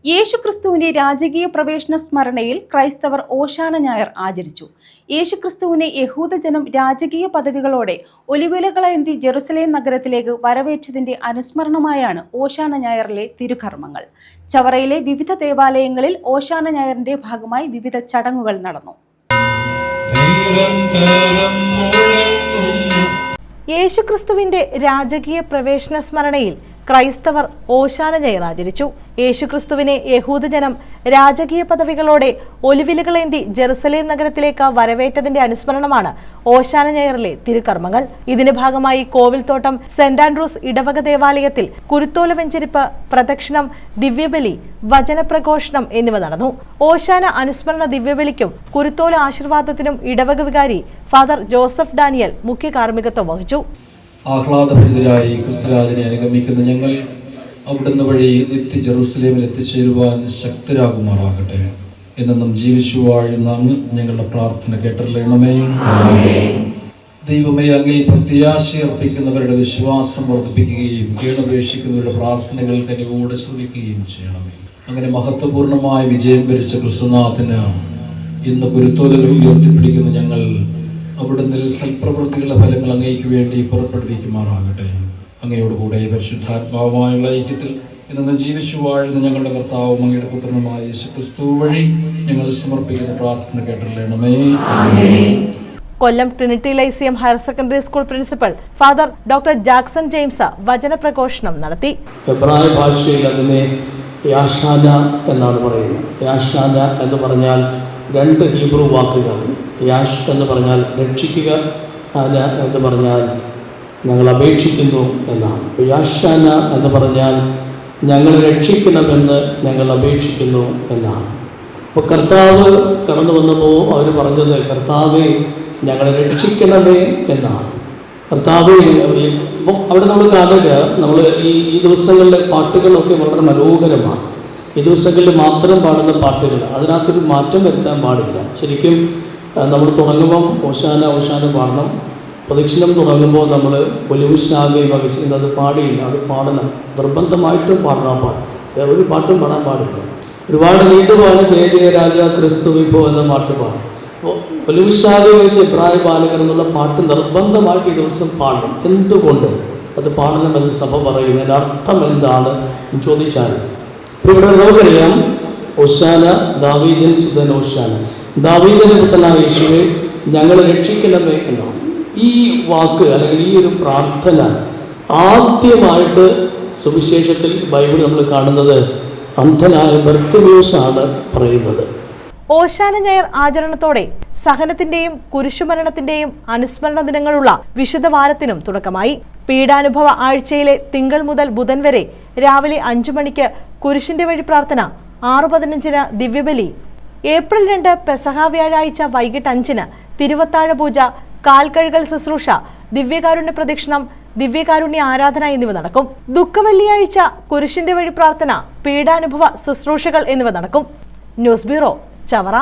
യേശുക്രിസ്തുവിന്റെ രാജകീയ പ്രവേശന സ്മരണയിൽ ക്രൈസ്തവർ ഓശാന ഞായർ ആചരിച്ചു. യേശുക്രിസ്തുവിനെ യഹൂദജനം രാജകീയ പദവികളോടെ ഒലിവിലകളേന്തി ജെറുസലേം നഗരത്തിലേക്ക് വരവേറ്റതിന്റെ അനുസ്മരണമായാണ് ഓശാന ഞായറിലെ തിരുകർമ്മങ്ങൾ. ചവറയിലെ വിവിധ ദേവാലയങ്ങളിൽ ഓശാന ഞായറിന്റെ ഭാഗമായി വിവിധ ചടങ്ങുകൾ നടന്നു. യേശുക്രിസ്തുവിന്റെ രാജകീയ പ്രവേശന സ്മരണയിൽ ക്രൈസ്തവർ ഓശാന ഞായർ ആചരിച്ചു. യേശുക്രിസ്തുവിനെ യഹൂദജനം രാജകീയ പദവികളോടെ ഒലിവിലകളേന്തി ജെറുസലേം നഗരത്തിലേക്ക് വരവേറ്റതിന്റെ അനുസ്മരണമാണ് ഓശാന ഞായറിലെ തിരുകർമ്മങ്ങൾ. ഇതിന്റെ ഭാഗമായി കോവിൽത്തോട്ടം സെന്റ് ആൻഡ്രൂസ് ഇടവക ദേവാലയത്തിൽ കുരുത്തോല വെഞ്ചരിപ്പ്, പ്രദക്ഷിണം, ദിവ്യബലി, വചനപ്രഘോഷണം എന്നിവ നടന്നു. ഓശാന അനുസ്മരണ ദിവ്യബലിക്കും കുരുത്തോല ആശീർവാദത്തിനും ഇടവക വികാരി ഫാദർ ജോസഫ് ഡാനിയൽ മുഖ്യ കാർമ്മികത്വം വഹിച്ചു. ആഹ്ലാദഭരിതരായി ക്രിസ്തുരാജനെ അനുഗമിക്കുന്ന ഞങ്ങൾ അവിടുന്ന് വഴി നിത്യ ജെറുസലേമിൽ എത്തിച്ചേരുവാൻ ശക്തരാകുമാറാകട്ടെ. എന്നും ജീവിച്ചു വാഴുന്ന അങ്ങ് ഞങ്ങളുടെ പ്രാർത്ഥന കേട്ടറിയണമേ. ദൈവമേ, അങ്ങിൽ പ്രത്യാശയർപ്പിക്കുന്നവരുടെ വിശ്വാസം വർദ്ധിപ്പിക്കുകയും കേണപേക്ഷിക്കുന്നവരുടെ പ്രാർത്ഥനകൾ കനിവോടെ ശ്രമിക്കുകയും ചെയ്യണമേ. അങ്ങനെ മഹത്വപൂർണമായ വിജയം വരിച്ച ക്രിസ്തുനാഥന് ഇന്ന് കുരുത്തോലകൾ ഉയർത്തിപ്പിടിക്കുന്ന ഞങ്ങൾ അവിടുന്ന് സൽപ്രവൃത്തികളുടെ ഫലങ്ങൾ അങ്ങേക്ക് വേണ്ടി പുറപ്പെടുവിക്കുമാറാകട്ടെ. അങ്ങയോടുകൂടെ പരിശുദ്ധാത്മാവുമായുള്ള ഐക്യത്തിൽ ഇന്ന് ജീവിച്ചു വാഴുന്ന ഞങ്ങളുടെ കർത്താവും അങ്ങയുടെ പുത്രനുമായ യേശുക്രിസ്തു വഴി ഞങ്ങൾ സമർപ്പിക്കുന്ന പ്രാർത്ഥന കേട്ടറിയണമേ. Kollam Trinity Lyceum higher secondary school principal father doctor Jackson James വചനപ്രഘോഷണം നടത്തി. എബ്രായ ഭാഷയിൽ അതിനെ യാശാന എന്നാണ് പറയുന്നത്. യാശാന എന്ന് പറഞ്ഞാൽ രണ്ട് ഹീബ്രു വാക്കുകൾ. യാഷ് എന്ന് പറഞ്ഞാൽ രക്ഷിക്കുക, ആന എന്ന് പറഞ്ഞാൽ ഞങ്ങൾ അപേക്ഷിക്കുന്നു എന്നാണ്. യാശാന എന്ന് പറഞ്ഞാൽ ഞങ്ങൾ രക്ഷിക്കണമെന്ന് ഞങ്ങൾ അപേക്ഷിക്കുന്നു എന്നാണ്. അപ്പോൾ കർത്താവ് കടന്നു വന്നപ്പോൾ അവർ പറഞ്ഞത് കർത്താവെ ഞങ്ങളെ രക്ഷിക്കണമേ എന്നാണ്. കർത്താവെ അവിടെ നമ്മൾ കാണുക, നമ്മൾ ഈ ദിവസങ്ങളിലെ പാട്ടുകളൊക്കെ വളരെ മനോഹരമാണ്. ഈ ദിവസങ്ങളിൽ മാത്രം പാടുന്ന പാട്ടുകൾ, അതിനകത്തൊരു മാറ്റം വരുത്താൻ പാടില്ല. ശരിക്കും നമ്മൾ തുടങ്ങുമ്പം ഓശാന ഓശാന പാടണം. പ്രദക്ഷിണം തുടങ്ങുമ്പോൾ നമ്മൾ ഒലിവുശാഖയെ വഹിച്ചിരുന്നത് പാടിയില്ല, അത് പാടണം, നിർബന്ധമായിട്ടും പാടണം. വേറെ ഒരു പാട്ടും പാടാൻ പാടില്ല. ഒരുപാട് നീണ്ടുപാണ് ജയ ജയ രാജ ക്രിസ്തു വിഭോ എന്ന പാട്ട് പാടും. അപ്പോൾ ഒലിവുശാഖയെ വെച്ച് എബ്രായ ബാലകർ എന്നുള്ള പാട്ട് നിർബന്ധമായിട്ട് ഈ ദിവസം പാടണം. എന്തുകൊണ്ട് അത് പാടണമെന്ന് സഭ പറയുന്നു? അതിൻ്റെ അർത്ഥം എന്താണ് ചോദിച്ചാൽ, ഇപ്പോൾ ഇവിടെ നമുക്കറിയാം ഓശാന ദാവീദിൻ സുതൻ ഓശാന, ദാവീദിന്റെ പുത്രനായ യേശുവേ ഞങ്ങളെ രക്ഷിക്കണമേ എന്നാണ്. ഈ വാക്ക് അല്ലെങ്കിൽ ഈ ഒരു പ്രാർത്ഥന ആദ്യമായിട്ട് സുവിശേഷത്തിൽ ബൈബിൾ നമ്മൾ കാണുന്നത് അന്ധനായ ബർത്തിമേയുസ് ആണ് പറയുന്നത്. ഓശാന ഞായർ ആചരണത്തോടെ സഹനത്തിന്റെയും കുരിശുമരണത്തിന്റെയും അനുസ്മരണ ദിനങ്ങളുള്ള വിശുദ്ധ വാരത്തിനും തുടക്കമായി. പീഡാനുഭവ ആഴ്ചയിലെ തിങ്കൾ മുതൽ ബുധൻ വരെ രാവിലെ 5 മണിക്ക് കുരിശിന്റെ വഴി പ്രാർത്ഥന, 6:15 ദിവ്യബലി, ഏപ്രിൽ 2 പെസഹ വ്യാഴാഴ്ച വൈകിട്ട് 5 തിരുവത്താഴ പൂജ, കാൽകഴുകൽ ശുശ്രൂഷ, ദിവ്യകാരുണ്യ പ്രദക്ഷിണം, ദിവ്യകാരുണ്യ ആരാധന എന്നിവ നടക്കും. ദുഃഖവെള്ളിയാഴ്ച കുരിശിന്റെ വഴി പ്രാർത്ഥന, പീഡാനുഭവ ശുശ്രൂഷകൾ എന്നിവ നടക്കും. News bureau, Chavara.